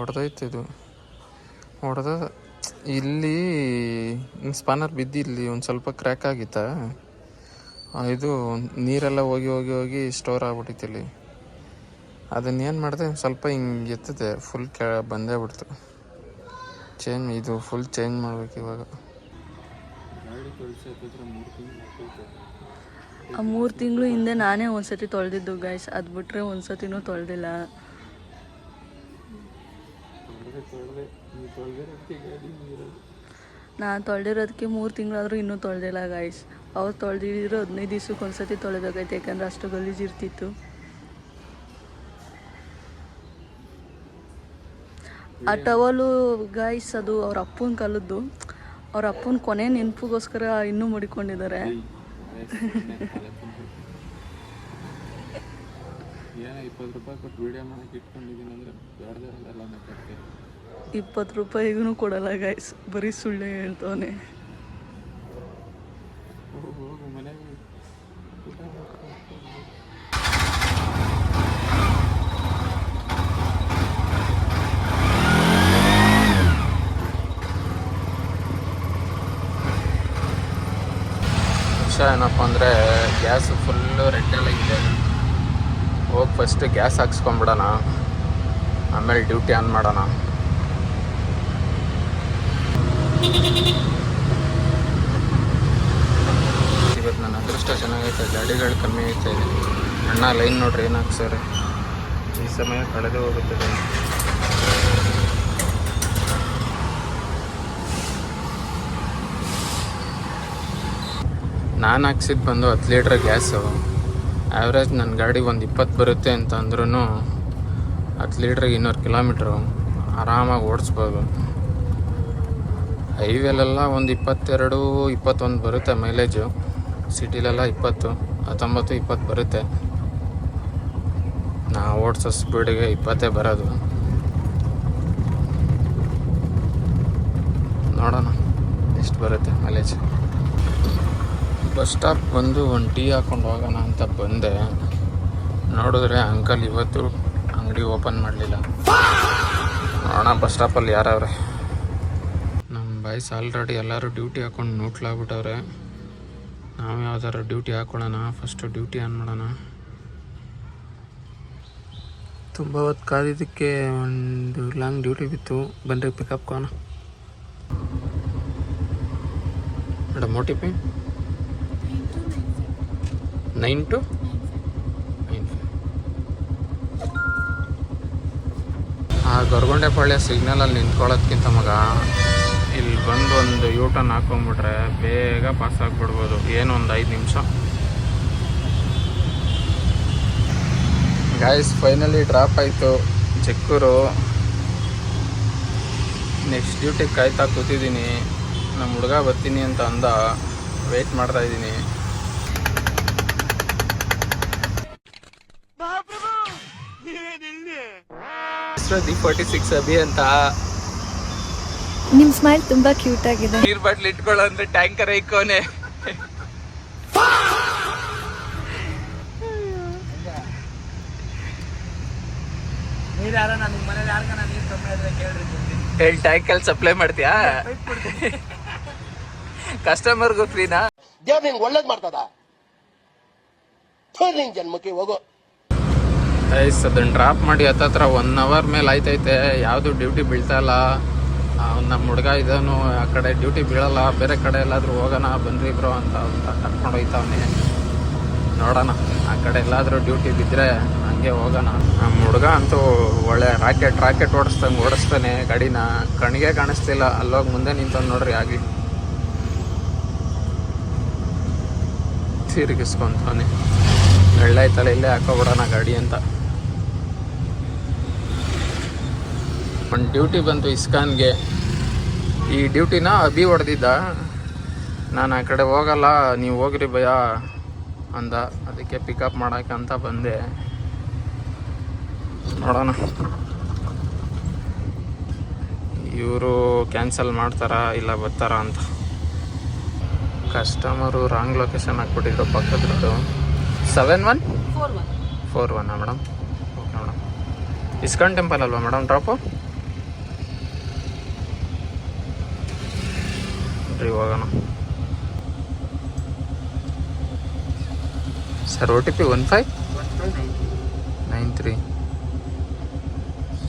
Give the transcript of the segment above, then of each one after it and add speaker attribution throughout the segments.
Speaker 1: ಹೊಡೆದೈತೆ ಇದು ಹೊಡೆದ ಇಲ್ಲಿ ಸ್ಪಾನರ್ ಬಿದ್ದು ಇಲ್ಲಿ ಒಂದು ಸ್ವಲ್ಪ ಕ್ರ್ಯಾಕ್ ಆಗಿತ್ತಾ ಇದು ನೀರೆಲ್ಲ ಹೋಗಿ ಹೋಗಿ ಹೋಗಿ ಸ್ಟೋರ್ ಆಗ್ಬಿಟ್ಟಿತ್ತು ಇಲ್ಲಿ. ಅದನ್ನೇನು ಮಾಡಿದೆ ಸ್ವಲ್ಪ ಹಿಂಗೆ ಎತ್ತದೆ ಫುಲ್ ಬಂದೇ ಬಿಡ್ತು. ಇದು ಫುಲ್ ಚೇಂಜ್ ಮಾಡ್ಬೇಕು ಇವಾಗ.
Speaker 2: ಆ 3 ತಿಂಗಳು ಹಿಂದೆ ನಾನೇ ಒಂದ್ಸತಿ ತೊಳೆದಿದ್ದು ಗೈಸ್, ಅದು ಬಿಟ್ರೆ ಒಂದ್ಸತಿನೂ ತೊಳೆದಿಲ್ಲ. ನಾನು ತೊಳೆದಿರೋದಕ್ಕೆ 3 ತಿಂಗಳಾದರೂ ಇನ್ನೂ ತೊಳೆದಿಲ್ಲ ಗೈಸ್. ಅವ್ರು ತೊಳೆದಿರೋ 15 ದಿವ್ಸಕ್ಕೆ ಒಂದ್ಸತಿ ತೊಳೆದೋಗೈತೆ, ಯಾಕಂದ್ರೆ ಅಷ್ಟು ಗಲೀಜಿರ್ತಿತ್ತು. ಆ ಟವಲು ಗೈಸ್ ಅದು ಅವ್ರ ಅಪ್ಪನ ಕಾಲದ್ದು. ಅವ್ರ ಅಪ್ಪನ ಕೊನೆ ನೆನಪಿಗೋಸ್ಕರ ಇನ್ನೂ ಮಡಿಕೊಂಡಿದ್ದಾರೆ. 20 ರೂಪಾಯಿಗೂ ಕೊಡಲ್ಲ ಗೈಸ್, ಬರೀ ಸುಳ್ಳು ಹೇಳ್ತವನೆ.
Speaker 1: ಏನಪ್ಪ ಅಂದರೆ ಗ್ಯಾಸ್ ಫುಲ್ಲು ರೆಡ್ಡೆಲ್ಲ ಇದೆ. ಹೋಗಿ ಫಸ್ಟ್ ಗ್ಯಾಸ್ ಹಾಕ್ಸ್ಕೊಂಬಿಡೋಣ, ಆಮೇಲೆ ಡ್ಯೂಟಿ ಆನ್ ಮಾಡೋಣ. ಇವತ್ತು ನನ್ನ ಅದೃಷ್ಟ ಚೆನ್ನಾಗೈತೆ, ಗಾಡಿಗಳು ಕಮ್ಮಿ ಐತೆ. ಅಣ್ಣ ಲೈನ್ ನೋಡ್ರಿ ಏನು ಹಾಕ್ಸವ್ರೆ. ಈ ಸಮಯ ಕಳೆದು ಹೋಗುತ್ತದೆ. ನಾನು ಹಾಕ್ಸಿದ್ದು ಬಂದು 10 ಲೀಟ್ರ್ ಗ್ಯಾಸು. ಆ್ಯಾವ್ರೇಜ್ ನನ್ನ ಗಾಡಿ ಒಂದು 20 ಬರುತ್ತೆ ಅಂತ ಅಂದ್ರೂ 10 ಲೀಟ್ರಿಗೆ 200 ಕಿಲೋಮೀಟ್ರು ಆರಾಮಾಗಿ ಓಡಿಸ್ಬೋದು. ಹೈವೇಲೆಲ್ಲ ಒಂದು 22-21 ಬರುತ್ತೆ ಮೈಲೇಜು. ಸಿಟಿಲೆಲ್ಲ 20, 19, 20 ಬರುತ್ತೆ. ನಾವು ಓಡಿಸೋ ಸ್ಪೀಡಿಗೆ 20 ಬರೋದು. ನೋಡೋಣ ಎಷ್ಟು ಬರುತ್ತೆ ಮೈಲೇಜ್. ಬಸ್ ಸ್ಟಾಪ್ ಬಂದು ಒಂದು ಟೀ ಹಾಕ್ಕೊಂಡು ಹೋಗೋಣ ಅಂತ ಬಂದೆ. ನೋಡಿದ್ರೆ ಅಂಕಲ್ ಇವತ್ತು ಅಂಗಡಿ ಓಪನ್ ಮಾಡಲಿಲ್ಲ. ನೋಡೋಣ ಬಸ್ ಸ್ಟಾಪಲ್ಲಿ ಯಾರವ್ರೆ. ನಮ್ಮ ಬಾಯ್ಸ್ ಆಲ್ರೆಡಿ ಎಲ್ಲರೂ ಡ್ಯೂಟಿ ಹಾಕ್ಕೊಂಡು ನೂಟ್ಲಾಗ್ಬಿಟ್ಟವ್ರೆ. ನಾವು ಯಾವ್ದಾರು ಡ್ಯೂಟಿ ಹಾಕ್ಕೊಳ್ಳೋಣ. ಫಸ್ಟು ಡ್ಯೂಟಿ ಆನ್ ಮಾಡೋಣ. ತುಂಬ ಹೊತ್ತು ಕಾದಿದ್ದಕ್ಕೆ ಒಂದು ಲಾಂಗ್ ಡ್ಯೂಟಿ ಬಿತ್ತು. ಬಂದರೆ ಪಿಕಪ್ ಕೋಣ ಮೇಡಮ್. O T P 9295. ಆ ಗೊರಗೊಂಡೆಪಾಳ್ಯ ಸಿಗ್ನಲಲ್ಲಿ ನಿಂತ್ಕೊಳ್ಳೋದ್ಕಿಂತ ಮಗ ಇಲ್ಲಿ ಬಂದು ಒಂದು ಯೂಟರ್ನ್ ಹಾಕೊಂಡ್ಬಿಟ್ರೆ ಬೇಗ ಪಾಸ್ ಆಗಿಬಿಡ್ಬೋದು. ಏನು ಒಂದು 5 ನಿಮಿಷ. ಗಾಯ್ಸ್ ಫೈನಲಿ ಡ್ರಾಪ್ ಆಯಿತು ಚೆಕ್ಕೂರು. ನೆಕ್ಸ್ಟ್ ಡ್ಯೂಟಿಗೆ ಕಾಯ್ತಾ ಕೂತಿದ್ದೀನಿ. ನಮ್ಮ ಹುಡುಗ ಬರ್ತೀನಿ ಅಂತ ಅಂದ, ವೆಯ್ಟ್ ಮಾಡ್ತಾಯಿದ್ದೀನಿ. D46 ಅಭಿ ಅಂತ.
Speaker 2: ನಿಮ್ಮ ಸ್ಮೈಲ್ ತುಂಬಾ ಕ್ಯೂಟ್ ಆಗಿದೆ.
Speaker 1: ನೀರ್ ಬಾಟ್ಲ್ ಇಟ್ಕೊಳ್ಳೋ ಅಂದ್ರೆ ಟ್ಯಾಂಕರ್ ಇಕ್ಕೋನೆ. ಹೇಳಿ ಟ್ಯಾಂಕಲ್ಲಿ ಸಪ್ಲೈ ಮಾಡ್ತೀಯಾ? ಕಸ್ಟಮರ್ಗೂ ಫ್ರೀನಾ?
Speaker 3: ದೇವ್ರು ನಿನ್ಗೆ ಒಳ್ಳೇದು ಮಾಡ್ತದ. ನಿನ್ ಜನ್ಮಕ್ಕೆ ಹೋಗೋ.
Speaker 1: ಅದನ್ನ ಡ್ರಾಪ್ ಮಾಡಿ ಹತ್ತತ್ರ 1 ಅವರ್ ಮೇಲೆ ಆಯ್ತೈತೆ. ಯಾವುದು ಡ್ಯೂಟಿ ಬೀಳ್ತಾ ಇಲ್ಲ. ನಮ್ಮ ಹುಡುಗ ಇದನ್ನು ಆ ಕಡೆ ಡ್ಯೂಟಿ ಬೀಳಲ್ಲ, ಬೇರೆ ಕಡೆ ಎಲ್ಲಾದರೂ ಹೋಗೋಣ ಬನ್ರಿ ಬ್ರೋ ಅಂತ ಕರ್ಕೊಂಡು ಹೋಯ್ತಾವನೆ. ನೋಡೋಣ ಆ ಕಡೆ ಎಲ್ಲಾದರೂ ಡ್ಯೂಟಿ ಬಿದ್ದರೆ ಹಂಗೆ ಹೋಗೋಣ. ನಮ್ಮ ಹುಡುಗ ಅಂತೂ ಒಳ್ಳೆ ರಾಕೆಟ್ ಓಡಿಸ್ತಾನೆ ಗಾಡಿನ. ಕಣ್ಣಿಗೆ ಕಾಣಿಸ್ತಿಲ್ಲ. ಅಲ್ಲೋಗಿ ಮುಂದೆ ನಿಂತವ್ನು ನೋಡ್ರಿ. ಆಗಲಿ ತಿರುಗಿಸ್ಕೊಂತಾನೆ. ಎಳ್ಳಾಯ್ತಲ್ಲ ಇಲ್ಲೇ ಹಾಕೋಬಿಡೋಣ ಗಾಡಿ ಅಂತ. ಒಂದು ಡ್ಯೂಟಿ ಬಂತು ಇಸ್ಕಾನ್ಗೆ. ಈ ಡ್ಯೂಟಿನ ಅಭಿ ಹೊಡೆದಿದ್ದ. ನಾನು ಆ ಕಡೆ ಹೋಗಲ್ಲ, ನೀವು ಹೋಗ್ರಿ ಭಯ ಅಂದ. ಅದಕ್ಕೆ ಪಿಕಪ್ ಮಾಡೋಕ್ಕೆ ಅಂತ ಬಂದೆ. ನೋಡೋಣ ಇವರು ಕ್ಯಾನ್ಸಲ್ ಮಾಡ್ತಾರಾ ಇಲ್ಲ ಬರ್ತಾರಾ ಅಂತ. ಕಸ್ಟಮರು ರಾಂಗ್ ಲೊಕೇಶನ್ ಹಾಕ್ಬಿಟ್ಟಿದ್ರು ಪಕ್ಕದ್ರದ್ದು. 7141 madam. Okay madam. ISKCON temple ಅಲ್ವಾ ಮೇಡಮ್ ಡ್ರಾಪು? ಬನ್ರಿ ಹೋಗೋಣ. Sir OTP 1593.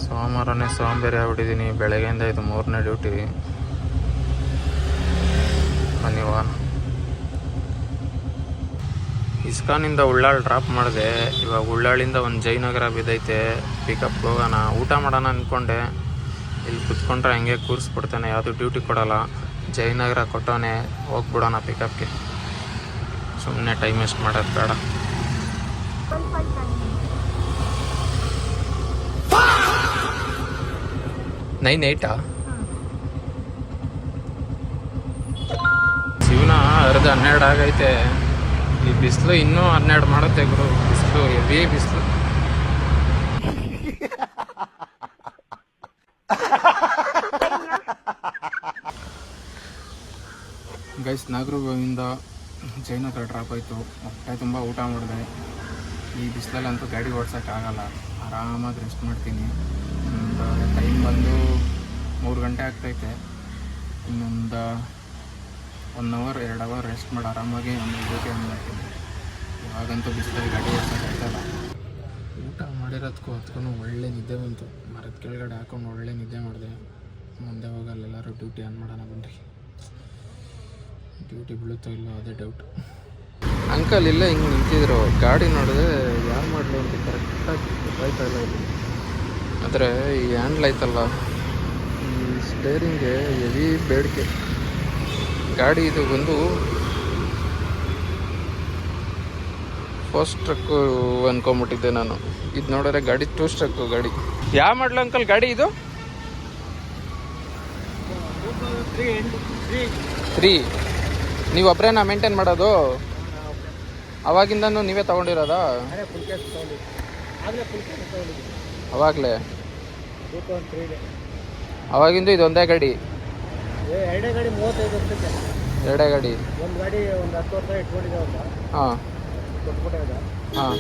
Speaker 1: ಸೋಮವಾರನೇ ಸೋಂಬೇರಿ ಆಗ್ಬಿಟ್ಟಿದ್ದೀನಿ. ಬೆಳಗ್ಗೆಯಿಂದ ಇದು 3ನೇ ಡ್ಯೂಟಿ. ಬನ್ನಿ ಹೋಗೋಣ. ಇಸ್ಕಾನಿಂದ ಉಳ್ಳಾಳ್ ಡ್ರಾಪ್ ಮಾಡಿದೆ. ಇವಾಗ ಉಳ್ಳಾಳಿಂದ ಒಂದು ಜಯನಗರ ಬಿದ್ದೈತೆ. ಪಿಕಪ್ ಹೋಗೋಣ. ಊಟ ಮಾಡೋಣ ಅಂದ್ಕೊಂಡೆ. ಇಲ್ಲಿ ಕುತ್ಕೊಂಡ್ರೆ ಹಂಗೆ ಕೂರಿಸ್ಬಿಡ್ತಾನೆ, ಯಾವುದು ಡ್ಯೂಟಿ ಕೊಡೋಲ್ಲ. ಜಯನಗರ ಕೊಟ್ಟವನೇ, ಹೋಗ್ಬಿಡೋಣ ಪಿಕಪ್ಗೆ. ಸುಮ್ಮನೆ ಟೈಮ್ ವೇಸ್ಟ್ ಮಾಡೋದು ಬೇಡ. 98 ಜೀವನ ಅರ್ಧ 12 ಆಗೈತೆ. ಈ ಬಿಸಿಲು ಇನ್ನೂ 12 ಮಾಡುತ್ತೆ ಗುರು. ಬಿಸಿಲು ಹೆವಿ ಬಿಸಿಲು. ಗೈಸ್, ನಾಗರೂವಿಂದ ಜಯನಗರ ಡ್ರಾಪ್ ಆಯಿತು. ಹೊಟ್ಟೆ ತುಂಬ ಊಟ ಮಾಡಿದೆ. ಈ ಬಿಸಿಲಲ್ಲಂತೂ ಗಾಡಿ ಓಡ್ಸೋಕ್ಕಾಗಲ್ಲ. ಆರಾಮಾಗಿ ರೆಸ್ಟ್ ಮಾಡ್ತೀನಿ. ಟೈಮ್ ಬಂದು 3 ಗಂಟೆ ಆಗ್ತೈತೆ. ಇನ್ನೊಂದು 1 ಅವರ್ 2 ಅವರ್ ರೆಸ್ಟ್ ಮಾಡಿ ಆರಾಮಾಗಿ ಆಮೇಲೆ ಡ್ಯೂಟಿ ಆನ್ ಮಾಡ್ತೀನಿ. ಇವಾಗಂತೂ ಬಿಸಿಲಲ್ಲಿ ಗಾಡಿ ಓಡ್ಸೋಕ್ಕಾಗ್ತಲ್ಲ. ಊಟ ಮಾಡಿರೋದಕ್ಕೂ ಹೊತ್ಕೊಂಡು ಒಳ್ಳೆ ನಿದ್ದೆ ಬಂತು. ಮರದ ಕೆಳಗಡೆ ಹಾಕೊಂಡು ಒಳ್ಳೆ ನಿದ್ದೆ ಮಾಡಿದೆ. ಮುಂದೆ ಹೋಗಲ್ಲ, ಎಲ್ಲರೂ ಡ್ಯೂಟಿ ಆನ್ ಮಾಡೋಣ ಬನ್ರಿ. ಡ್ಯೂಟಿ ಬೀಳುತ್ತೋ ಇಲ್ಲೋ ಅದೇ ಡೌಟ್. ಅಂಕಲ್ ಇಲ್ಲೇ ಹಿಂಗೆ ನಿಂತಿದ್ರು. ಗಾಡಿ ನೋಡಿದ್ರೆ ಯಾರು ಮಾಡಲಿ ಅಂತ ಕರೆಕ್ಟಾಗಿ ಗೊತ್ತಾಯ್ತಾ ಇಲ್ಲ. ಇಲ್ಲಿ ಆದರೆ ಈ ಹ್ಯಾಂಡ್ಲ್ ಐತಲ್ಲ, ಈ ಸ್ಟೇರಿಂಗ್ಗೆ ಹೆವಿ ಬೇಡಿಕೆ. ಗಾಡಿ ಇದು ಬಂದು ಫಸ್ಟ್ ಟ್ರಕ್ಕು ಅಂದ್ಕೊಂಬಿಟ್ಟಿದ್ದೆ ನಾನು. ಇದು ನೋಡಿದ್ರೆ ಗಾಡಿ 2 ಸ್ಟ್ರಕ್ಕು ಗಾಡಿ. ಯಾವ ಮಾಡಲು ಅಂಕಲ್ ಗಾಡಿ ಇದು? 3. ನೀವು ಒಬ್ಬರೇನಾ ಮೇಂಟೈನ್ ಮಾಡೋದು? ಅವಾಗಿಂದನೂ ನೀವೇ ತೊಗೊಂಡಿರೋದಾ? ಅವಾಗಲೇ ಅವಾಗಿಂದು ಇದೊಂದೇ ಗಾಡಿ?
Speaker 4: ಎರಡೇ ಗಾಡಿ 35 ವರ್ಷಕ್ಕೆ.
Speaker 1: ಎರಡೇ ಗಾಡಿ?
Speaker 4: ಒಂದು ಗಾಡಿ ಒಂದು 10 ವರ್ಷ ಇಟ್ಕೊಂಡಿದ್ದೆ ಅಂತ.
Speaker 1: ಹಾಂ
Speaker 4: ಕೊಟ್ಬಿಟ್ಟಿದ್ದೆ.
Speaker 1: ಹಾಂ.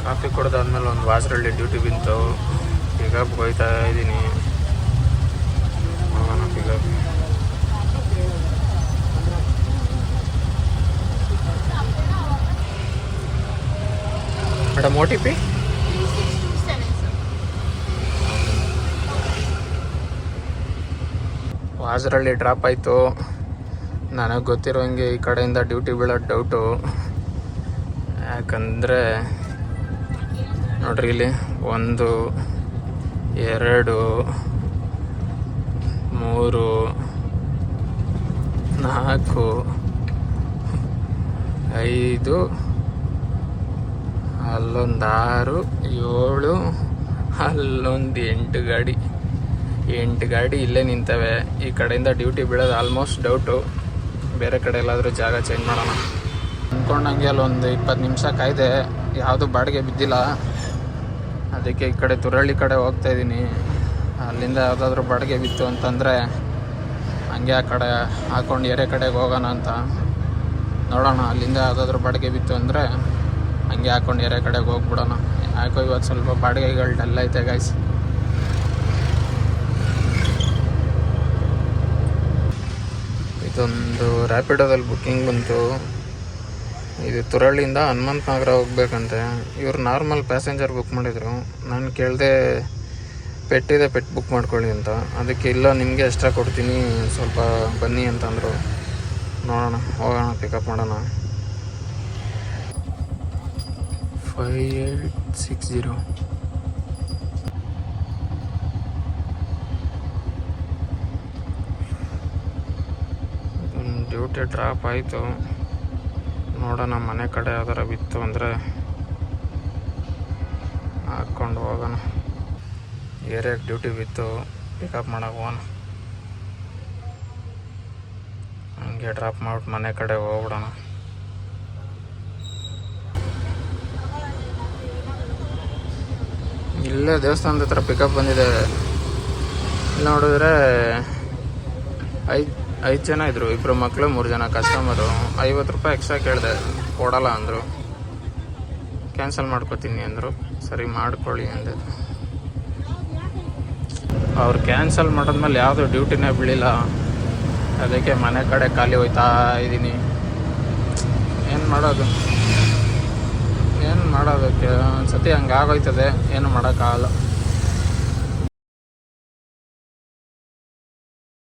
Speaker 1: ಕಾಫಿ ಕುಡ್ದಾದ್ಮೇಲೆ ಒಂದು ವಾಸರಳ್ಳಿ ಡ್ಯೂಟಿ ಬಿಂತು. ಪಿಕಪ್ ಹೋಯ್ತಾ ಇದ್ದೀನಿ. ಹೋಗೋಣ ಪಿಕಪ್. ಮೇಡಮ್ OTP ವಾಸರಳ್ಳಿ ಡ್ರಾಪ್ ಆಯಿತು. ನನಗೆ ಗೊತ್ತಿರೋಂಗೆ ಈ ಕಡೆಯಿಂದ ಡ್ಯೂಟಿ ಬೀಳೋದು ಡೌಟು. ಯಾಕಂದರೆ ನೋಡ್ರಿ, ಇಲ್ಲಿ 1 2 3 4 5 ಅಲ್ಲೊಂದು 6 7 ಅಲ್ಲೊಂದು 8 ಗಾಡಿ. 8 ಗಾಡಿ ಇಲ್ಲೇ ನಿಂತವೆ. ಈ ಕಡೆಯಿಂದ ಡ್ಯೂಟಿ ಬೀಳೋದು ಆಲ್ಮೋಸ್ಟ್ ಡೌಟು. ಬೇರೆ ಕಡೆ ಎಲ್ಲಾದರೂ ಜಾಗ ಚೇಂಜ್ ಮಾಡೋಣ ಅಂದ್ಕೊಂಡಂಗೆ. ಅಲ್ಲೊಂದು 20 ನಿಮಿಷ ಕಾಯ್ದೆ, ಯಾವುದು ಬಾಡಿಗೆ ಬಿದ್ದಿಲ್ಲ. ಅದಕ್ಕೆ ಈ ಕಡೆ ತುರಳ್ಳಿ ಕಡೆ ಹೋಗ್ತಾಯಿದ್ದೀನಿ. ಅಲ್ಲಿಂದ ಯಾವುದಾದ್ರೂ ಬಾಡಿಗೆ ಬಿತ್ತು ಅಂತಂದರೆ ಹಂಗೆ ಆ ಕಡೆ ಹಾಕ್ಕೊಂಡು ಏರೆ ಕಡೆಗೆ ಹೋಗೋಣ ಅಂತ ನೋಡೋಣ. ಅಲ್ಲಿಂದ ಯಾವುದಾದ್ರೂ ಬಾಡಿಗೆ ಬಿತ್ತು ಅಂದರೆ ಹಂಗೆ ಹಾಕ್ಕೊಂಡು ಏರೆ ಕಡೆಗೆ ಹೋಗ್ಬಿಡೋಣ. ಯಾಕೋ ಇವತ್ತು ಸ್ವಲ್ಪ ಬಾಡಿಗೆಗಳು ಡಲ್ ಐತೆ ಗೈಸ್. ಇದೊಂದು ರ್ಯಾಪಿಡೋದಲ್ಲಿ ಬುಕ್ಕಿಂಗ್ ಬಂತು. ಇದು ತುರಳ್ಳಿಯಿಂದ ಹನುಮಂತ ನಗರ ಹೋಗ್ಬೇಕಂತೆ. ಇವ್ರು ನಾರ್ಮಲ್ ಪ್ಯಾಸೆಂಜರ್ ಬುಕ್ ಮಾಡಿದರು. ನಾನು ಕೇಳಿದೆ ಪೆಟ್ಟಿದೆ, ಪೆಟ್ ಬುಕ್ ಮಾಡ್ಕೊಳ್ಳಿ ಅಂತ. ಅದಕ್ಕೆ ಇಲ್ಲ, ನಿಮಗೆ ಎಕ್ಸ್ಟ್ರಾ ಕೊಡ್ತೀನಿ, ಸ್ವಲ್ಪ ಬನ್ನಿ ಅಂತಂದರು. ನೋಡೋಣ, ಹೋಗೋಣ, ಪಿಕಪ್ ಮಾಡೋಣ. 5860. ಡ್ಯೂಟಿ ಡ್ರಾಪ್ ಆಯಿತು. ನೋಡೋಣ, ಮನೆ ಕಡೆ ಯಾವ್ದಾರ ಬಿತ್ತು ಅಂದರೆ ಹಾಕ್ಕೊಂಡು ಹೋಗೋಣ. ಏರಿಯಾಗೆ ಡ್ಯೂಟಿ ಬಿತ್ತು, ಪಿಕಪ್ ಮಾಡೋಕೆ ಹೋಗೋಣ. ಹಂಗೆ ಡ್ರಾಪ್ ಮಾಡ್ಬಿಟ್ಟು ಮನೆ ಕಡೆ ಹೋಗ್ಬಿಡೋಣ. ಇಲ್ಲೇ ದೇವಸ್ಥಾನದ ಹತ್ರ ಪಿಕಪ್ ಬಂದಿದೆ. ಇಲ್ಲಿ ನೋಡಿದ್ರೆ 5 ಜನ ಇದ್ದರು. 2 ಮಕ್ಕಳು 3 ಜನ ಕಸ್ಟಮರು. 50 ರೂಪಾಯಿ ಎಕ್ಸ್ಟ್ರಾ ಕೇಳಿದೆ, ಕೊಡಲ್ಲ ಅಂದರು. ಕ್ಯಾನ್ಸಲ್ ಮಾಡ್ಕೋತೀನಿ ಅಂದರು. ಸರಿ ಮಾಡ್ಕೊಳ್ಳಿ ಅಂದೆ. ಅವ್ರು ಕ್ಯಾನ್ಸಲ್ ಮಾಡಿದ್ಮೇಲೆ ಯಾವುದೂ ಡ್ಯೂಟಿನೇ ಬೀಳಿಲ್ಲ. ಅದಕ್ಕೆ ಮನೆ ಕಡೆ ಖಾಲಿ ಹೋಯ್ತಾ ಇದ್ದೀನಿ. ಏನು ಮಾಡೋದಕ್ಕೆ ಒಂದು ಸತಿ ಹಂಗೆ ಆಗೋಯ್ತದೆ, ಏನು ಮಾಡೋಕ್ಕಾಗಲ್ಲ.